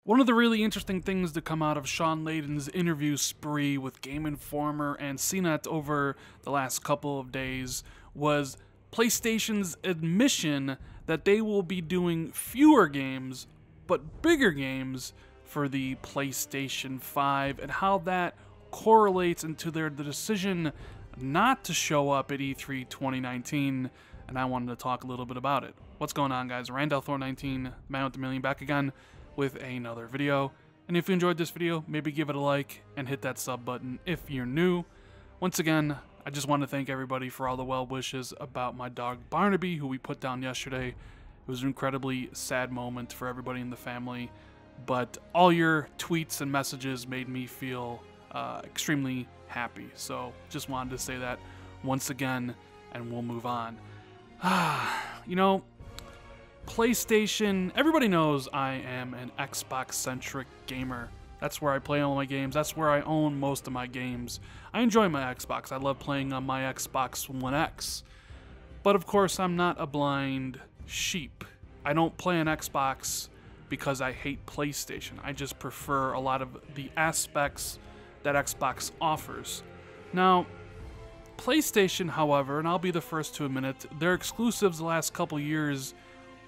One of the really interesting things to come out of Shawn Layden's interview spree with Game Informer and CNET over the last couple of days was PlayStation's admission that they will be doing fewer games, but bigger games for the PlayStation 5, and how that correlates into the decision not to show up at E3 2019, and I wanted to talk a little bit about it. What's going on, guys? Randall Thor 19, Man with a Million, back again with another video. And if you enjoyed this video, maybe give it a like and hit that sub button if you're new. Once again, I just want to thank everybody for all the well wishes about my dog Barnaby, who we put down yesterday. It was an incredibly sad moment for everybody in the family, but all your tweets and messages made me feel extremely happy. So just wanted to say that once again, and we'll move on. You know, PlayStation, everybody knows I am an Xbox-centric gamer. That's where I play all my games. That's where I own most of my games. I enjoy my Xbox. I love playing on my Xbox One X. But of course, I'm not a blind sheep. I don't play an Xbox because I hate PlayStation. I just prefer a lot of the aspects that Xbox offers. Now, PlayStation, however, and I'll be the first to admit it, their exclusives the last couple years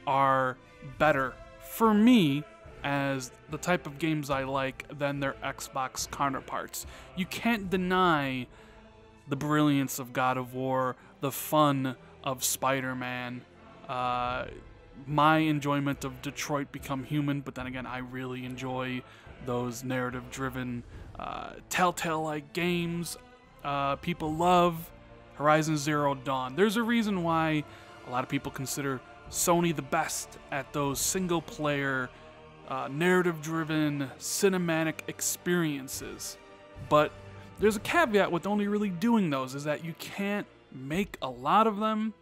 are better for me as the type of games I like than their Xbox counterparts. You can't deny the brilliance of God of War, the fun of Spider-Man, my enjoyment of Detroit Become Human, but then again, I really enjoy those narrative-driven, Telltale-like games. People love Horizon Zero Dawn. There's a reason why a lot of people consider Sony the best at those single-player, narrative-driven, cinematic experiences. But there's a caveat with only really doing those, is that you can't make a lot of them,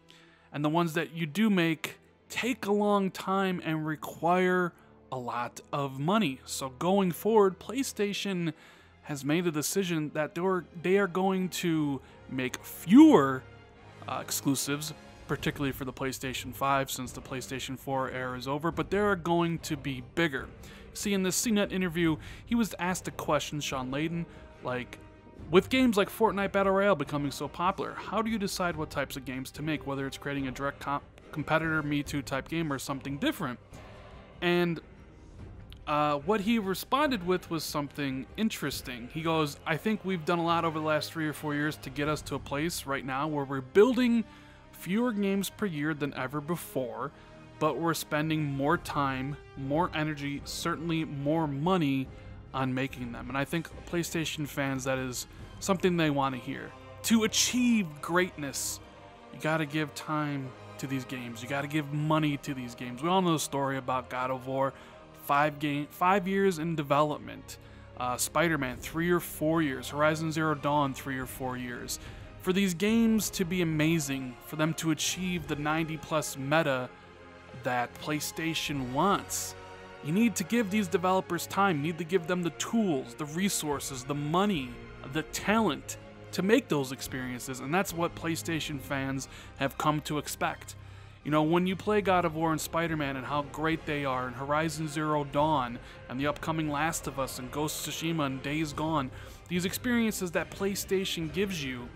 and the ones that you do make take a long time and require a lot of money. So going forward, PlayStation has made a decision that they are going to make fewer exclusives, particularly for the PlayStation 5, since the PlayStation 4 era is over, but they are going to be bigger. See, in this CNET interview, he was asked a question, Shawn Layden, like, with games like Fortnite Battle Royale becoming so popular, how do you decide what types of games to make, whether it's creating a direct competitor, Me Too type game, or something different? And what he responded with was something interesting. He goes, I think we've done a lot over the last 3 or 4 years to get us to a place right now where we're building fewer games per year than ever before, but we're spending more time, more energy, certainly more money on making them. And I think PlayStation fans, that is something they want to hear. To achieve greatness, you got to give time to these games. You got to give money to these games. We all know the story about God of War. 5 years in development. Spider-Man, 3 or 4 years. Horizon Zero Dawn, 3 or 4 years. For these games to be amazing, for them to achieve the 90+ meta that PlayStation wants, you need to give these developers time. You need to give them the tools, the resources, the money, the talent to make those experiences, and that's what PlayStation fans have come to expect. You know, when you play God of War and Spider-Man and how great they are, and Horizon Zero Dawn, and the upcoming Last of Us, and Ghost of Tsushima, and Days Gone, these experiences that PlayStation gives you,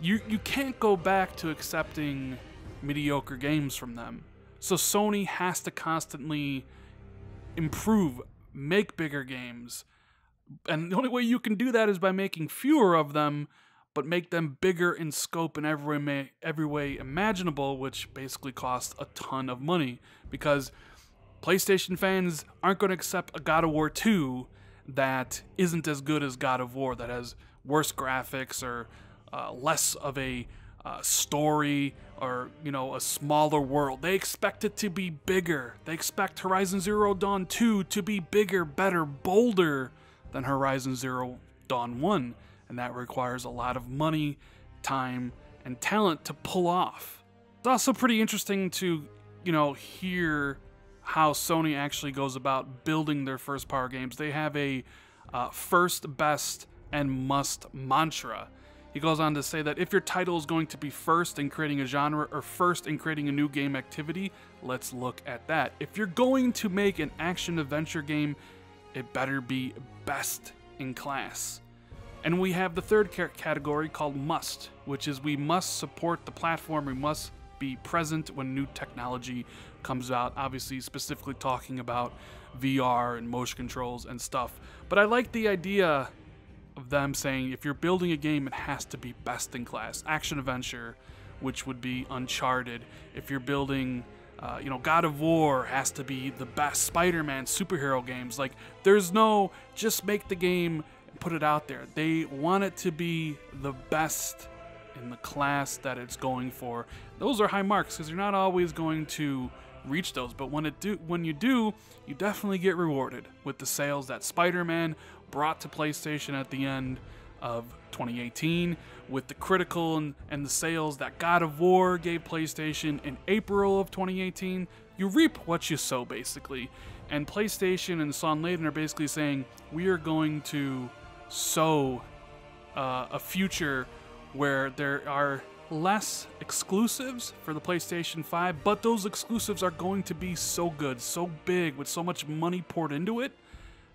you can't go back to accepting mediocre games from them. So Sony has to constantly improve, make bigger games, and the only way you can do that is by making fewer of them, but make them bigger in scope in every way imaginable, which basically costs a ton of money, because PlayStation fans aren't going to accept a God of War 2 that isn't as good as God of War, that has worse graphics or less of a story, or, you know, a smaller world. They expect it to be bigger. They expect Horizon Zero Dawn 2 to be bigger, better, bolder than Horizon Zero Dawn 1. And that requires a lot of money, time, and talent to pull off. It's also pretty interesting to, you know, hear how Sony actually goes about building their first-party games. They have a first, best, and must mantra. He goes on to say that if your title is going to be first in creating a genre or first in creating a new game activity, let's look at that. If you're going to make an action-adventure game, it better be best in class. And we have the third category called must, which is we must support the platform, we must be present when new technology comes out, obviously specifically talking about VR and motion controls and stuff. But I like the idea of them saying if you're building a game, it has to be best in class. Action adventure, which would be Uncharted. If you're building, God of War has to be the best. Spider-Man, superhero games. Like, there's no just make the game and put it out there. They want it to be the best in the class that it's going for. Those are high marks because you're not always going to reach those, but when you do, you definitely get rewarded with the sales that Spider-Man brought to PlayStation at the end of 2018, with the critical and the sales that God of War gave PlayStation in April of 2018. You reap what you sow, basically. And PlayStation and Sean Layden are basically saying, we are going to sow a future where there are less exclusives for the PlayStation 5, but those exclusives are going to be so good, so big, with so much money poured into it,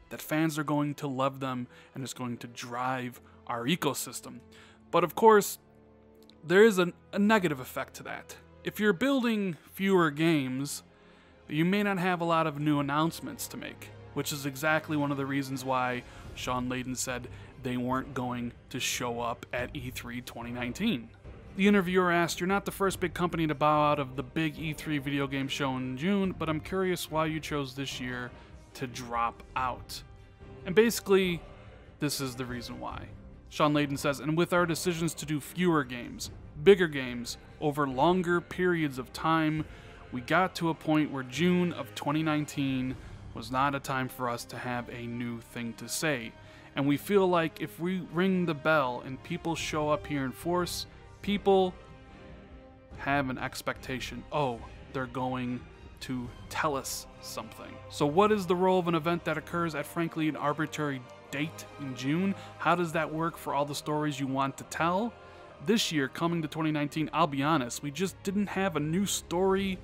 that fans are going to love them, and it's going to drive our ecosystem. But of course, there is a negative effect to that. If you're building fewer games, you may not have a lot of new announcements to make, which is exactly one of the reasons why Sean Layden said they weren't going to show up at E3 2019. The interviewer asked, "You're not the first big company to bow out of the big E3 video game show in June, but I'm curious why you chose this year to drop out." And basically, this is the reason why. Sean Layden says, "And with our decisions to do fewer games, bigger games, over longer periods of time, we got to a point where June of 2019 was not a time for us to have a new thing to say. And we feel like if we ring the bell and people show up here in force, people have an expectation. Oh, they're going to tell us something. So what is the role of an event that occurs at frankly an arbitrary date in June? How does that work for all the stories you want to tell? This year, coming to 2019, I'll be honest, we just didn't have a new story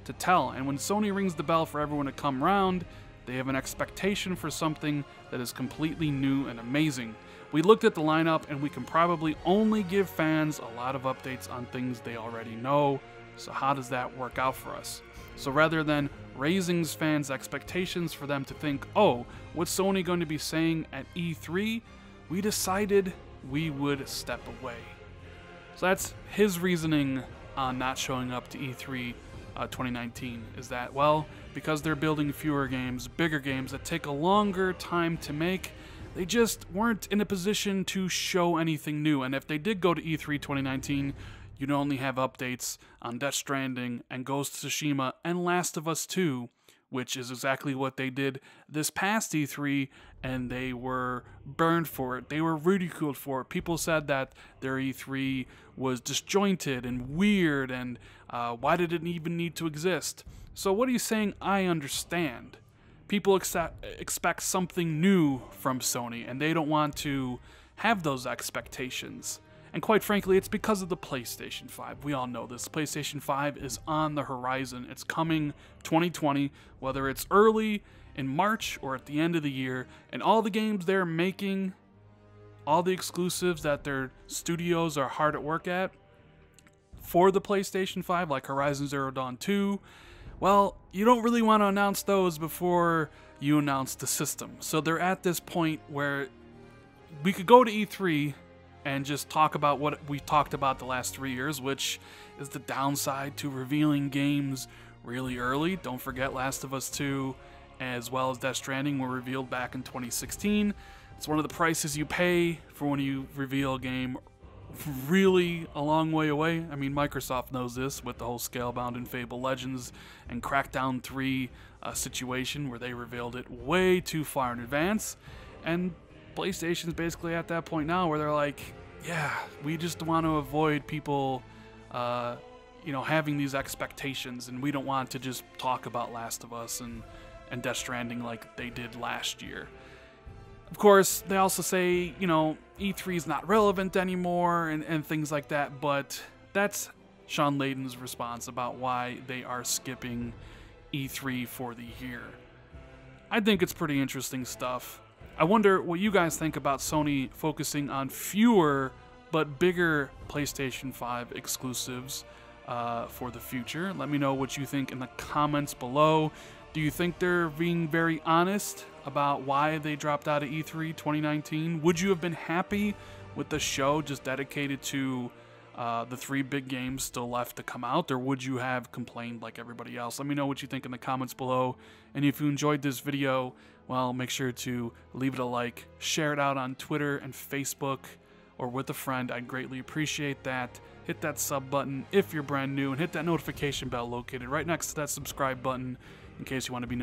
to tell. And when Sony rings the bell for everyone to come round, they have an expectation for something that is completely new and amazing. We looked at the lineup and we can probably only give fans a lot of updates on things they already know. So how does that work out for us? So rather than raising fans' expectations for them to think, oh, what's Sony going to be saying at E3? We decided we would step away. So that's his reasoning on not showing up to E3 2019, is that, well, because they're building fewer games, bigger games that take a longer time to make, they just weren't in a position to show anything new. And if they did go to E3 2019, you'd only have updates on Death Stranding and Ghost of Tsushima and Last of Us 2, which is exactly what they did this past E3, and they were burned for it. They were ridiculed for it. People said that their E3 was disjointed and weird, and why did it even need to exist? So what are you saying? I understand. People expect something new from Sony, and they don't want to have those expectations. And quite frankly, it's because of the PlayStation 5. We all know this. PlayStation 5 is on the horizon. It's coming 2020, whether it's early in March or at the end of the year. And all the games they're making, all the exclusives that their studios are hard at work at for the PlayStation 5, like Horizon Zero Dawn 2, well, you don't really want to announce those before you announce the system. So they're at this point where we could go to E3 and just talk about what we've talked about the last 3 years, which is the downside to revealing games really early. Don't forget Last of Us 2 as well as Death Stranding were revealed back in 2016. It's one of the prices you pay for when you reveal a game really a long way away. I mean, Microsoft knows this with the whole Scalebound and Fable Legends and Crackdown 3 situation where they revealed it way too far in advance. And PlayStation's basically at that point now where they're like, yeah, we just want to avoid people, having these expectations, and we don't want to just talk about Last of Us and Death Stranding like they did last year. Of course, they also say, you know, E3 is not relevant anymore and things like that, but that's Sean Layden's response about why they are skipping E3 for the year. I think it's pretty interesting stuff. I wonder what you guys think about Sony focusing on fewer but bigger PlayStation 5 exclusives for the future. Let me know what you think in the comments below. Do you think they're being very honest about why they dropped out of E3 2019? Would you have been happy with the show just dedicated to the 3 big games still left to come out, or would you have complained like everybody else? Let me know what you think in the comments below. And if you enjoyed this video, well, make sure to leave it a like, share it out on Twitter and Facebook, or with a friend. I'd greatly appreciate that. Hit that sub button if you're brand new, and hit that notification bell located right next to that subscribe button in case you want to be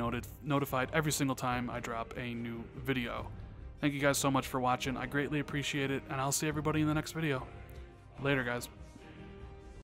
notified every single time I drop a new video. Thank you guys so much for watching. I greatly appreciate it, and I'll see everybody in the next video. Later, guys.